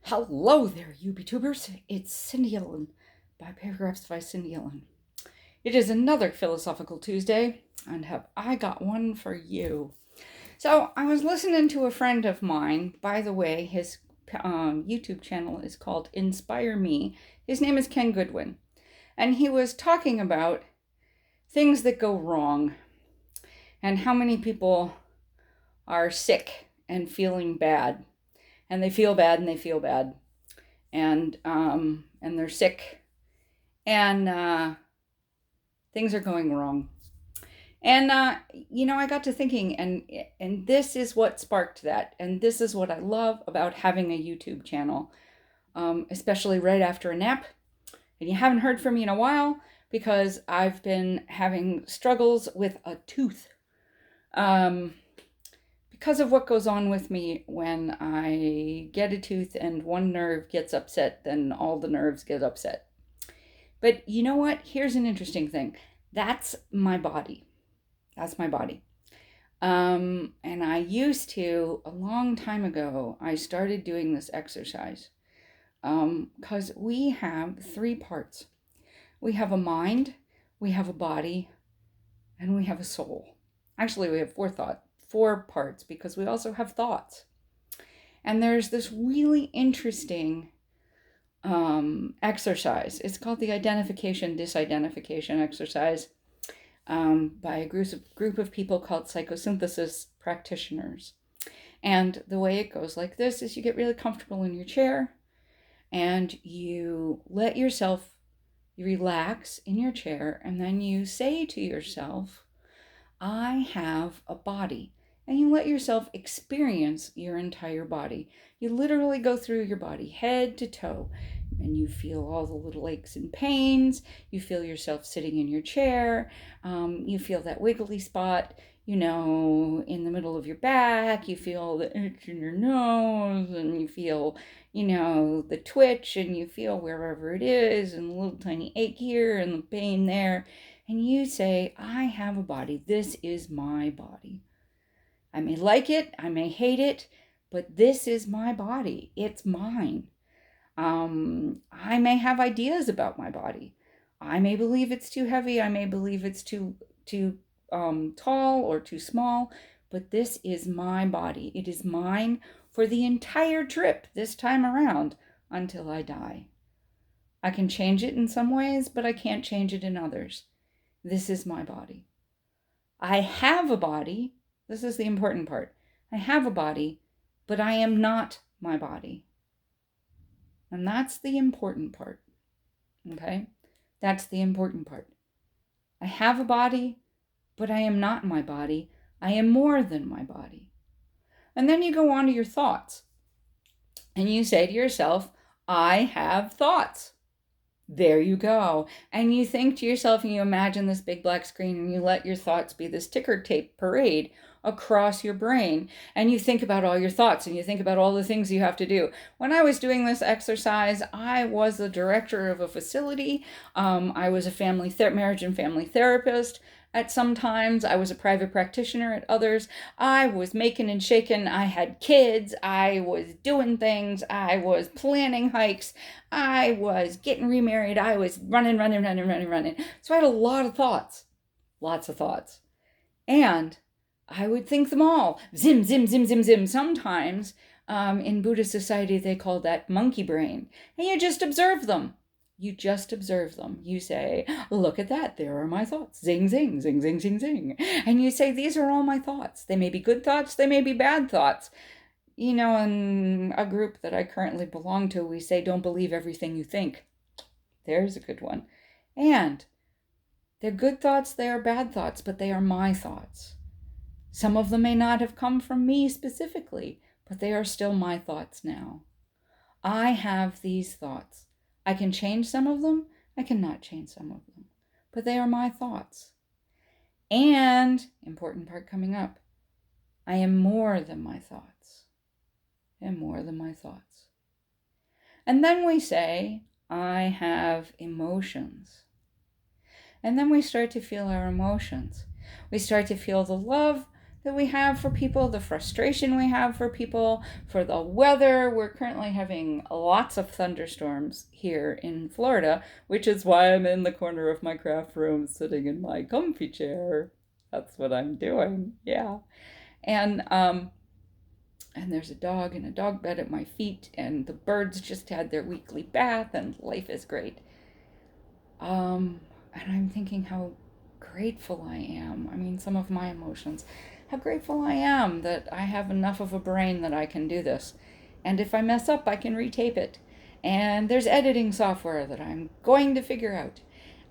Hello there, YouTubers. It's Cindy Ellen by Paragraphs by Cindy Ellen. It is another Philosophical Tuesday, and have I got one for you. So I was listening to a friend of mine. By the way, his YouTube channel is called Inspire Me. His name is Ken Goodwin, and he was talking about things that go wrong and how many people are sick and feeling bad. And they feel bad and they feel bad. And they're sick, and things are going wrong. And I got to thinking, and this is what sparked that, and this is what I love about having a YouTube channel, especially right after a nap. And you haven't heard from me in a while because I've been having struggles with a tooth. Because of what goes on with me when I get a tooth and one nerve gets upset, then all the nerves get upset. But you know what? Here's an interesting thing. That's my body. That's my body. And I used to, a long time ago, I started doing this exercise because we have three parts. We have a mind, we have a body, and we have a soul. Actually, we have four parts, because we also have thoughts. And there's this really interesting exercise. It's called the identification disidentification exercise by a group of people called psychosynthesis practitioners. And the way it goes like this is you get really comfortable in your chair and you let yourself relax in your chair, and then you say to yourself, I have a body. And you let yourself experience your entire body. You literally go through your body, head to toe, and you feel all the little aches and pains. You feel yourself sitting in your chair. You feel that wiggly spot, in the middle of your back. You feel the itch in your nose, and you feel, the twitch, and you feel wherever it is, and the little tiny ache here, and the pain there. And you say, I have a body. This is my body. I may like it, I may hate it, but this is my body. It's mine. I may have ideas about my body. I may believe it's too heavy. I may believe it's too tall or too small, but this is my body. It is mine for the entire trip this time around until I die. I can change it in some ways, but I can't change it in others. This is my body. I have a body. This is the important part. I have a body, but I am not my body. And that's the important part. Okay? That's the important part. I have a body, but I am not my body. I am more than my body. And then you go on to your thoughts. And you say to yourself, I have thoughts. There you go. And you think to yourself, and you imagine this big black screen, and you let your thoughts be this ticker tape parade across your brain. And you think about all your thoughts, and you think about all the things you have to do. When I was doing this exercise, I was the director of a facility. I was a marriage and family therapist. At some times, I was a private practitioner at others. I was making and shaking. I had kids. I was doing things. I was planning hikes. I was getting remarried. I was running. So I had a lot of thoughts, lots of thoughts. And I would think them all. Zim, zim, zim, zim, zim. Sometimes in Buddhist society, they call that monkey brain. And you just observe them. You just observe them. You say, look at that. There are my thoughts. Zing, zing, zing, zing, zing, zing. And you say, these are all my thoughts. They may be good thoughts. They may be bad thoughts. In a group that I currently belong to, we say, don't believe everything you think. There's a good one. And they're good thoughts. They are bad thoughts, but they are my thoughts. Some of them may not have come from me specifically, but they are still my thoughts now. I have these thoughts. I can change some of them. I cannot change some of them. But they are my thoughts. And, important part coming up, I am more than my thoughts. I am more than my thoughts. And then we say, I have emotions. And then we start to feel our emotions. We start to feel the love that we have for people, the frustration we have for people, for the weather. We're currently having lots of thunderstorms here in Florida, which is why I'm in the corner of my craft room sitting in my comfy chair. That's what I'm doing. Yeah. And there's a dog in a dog bed at my feet, and the birds just had their weekly bath, and life is great. And I'm thinking how grateful I am. I mean, some of my emotions. How grateful I am that I have enough of a brain that I can do this. And if I mess up, I can retape it. And there's editing software that I'm going to figure out.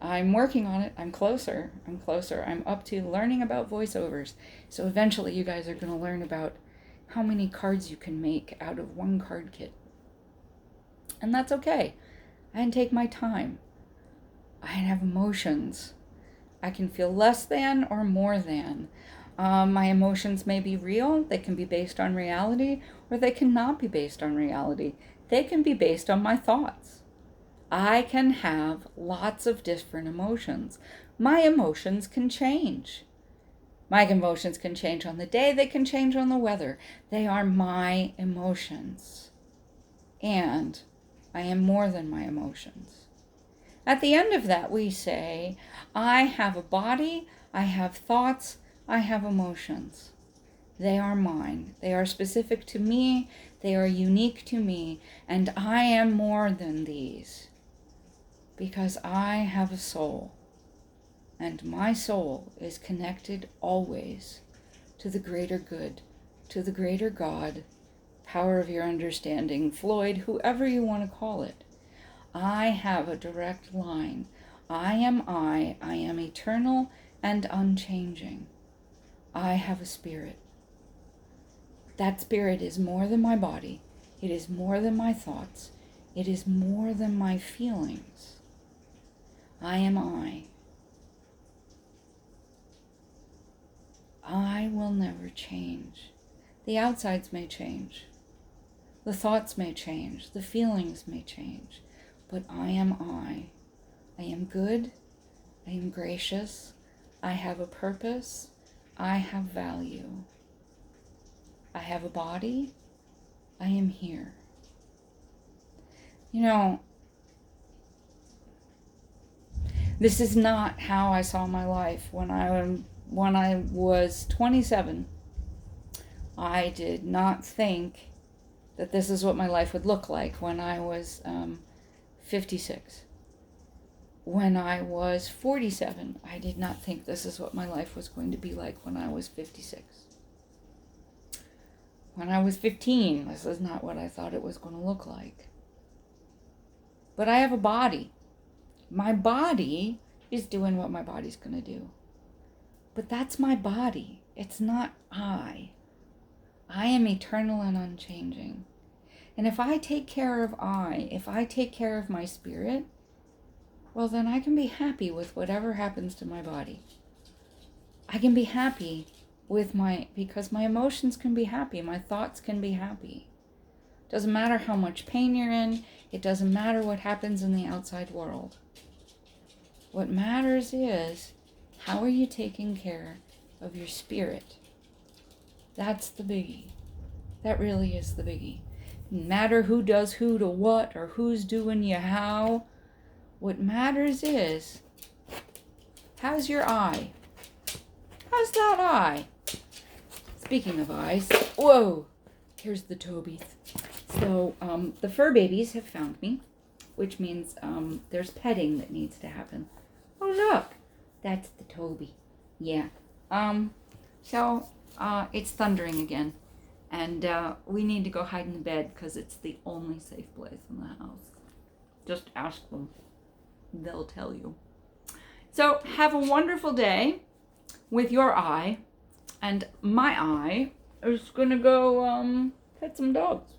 I'm working on it. I'm closer. I'm up to learning about voiceovers. So eventually you guys are going to learn about how many cards you can make out of one card kit. And that's okay. I can take my time. I can have emotions. I can feel less than or more than. My emotions may be real. They can be based on reality, or they cannot be based on reality. They can be based on my thoughts. I can have lots of different emotions. My emotions can change. My emotions can change on the day. They can change on the weather. They are my emotions. And I am more than my emotions. At the end of that, we say, I have a body, I have thoughts, I have emotions. They are mine. They are specific to me. They are unique to me. And I am more than these because I have a soul. And my soul is connected always to the greater good, to the greater God, power of your understanding, Floyd, whoever you want to call it. I have a direct line. I am eternal and unchanging. I have a spirit. That spirit is more than my body. It is more than my thoughts. It is more than my feelings. I am I. I will never change. The outsides may change. The thoughts may change. The feelings may change. But I am I. I am good. I am gracious. I have a purpose. I have value. I have a body. I am here. You know, this is not how I saw my life when I was 27. I did not think that this is what my life would look like when I was 56. When I was 47, I did not think this is what my life was going to be like when I was 56. When I was 15, this is not what I thought it was going to look like. But I have a body. My body is doing what my body's going to do. But that's my body. It's not I. I am eternal and unchanging. And if I take care of if I take care of my spirit, well, then I can be happy with whatever happens to my body. I can be happy because my emotions can be happy. My thoughts can be happy. Doesn't matter how much pain you're in. It doesn't matter what happens in the outside world. What matters is, how are you taking care of your spirit? That's the biggie. That really is the biggie. No matter who does who to what or who's doing you how. What matters is, how's your eye? How's that eye? Speaking of eyes, whoa, here's the Tobies. So the fur babies have found me, which means there's petting that needs to happen. Oh, look, that's the Toby. Yeah. So it's thundering again, and we need to go hide in the bed because it's the only safe place in the house. Just ask them. They'll tell you. So have a wonderful day with your eye, and my eye is gonna go pet some dogs.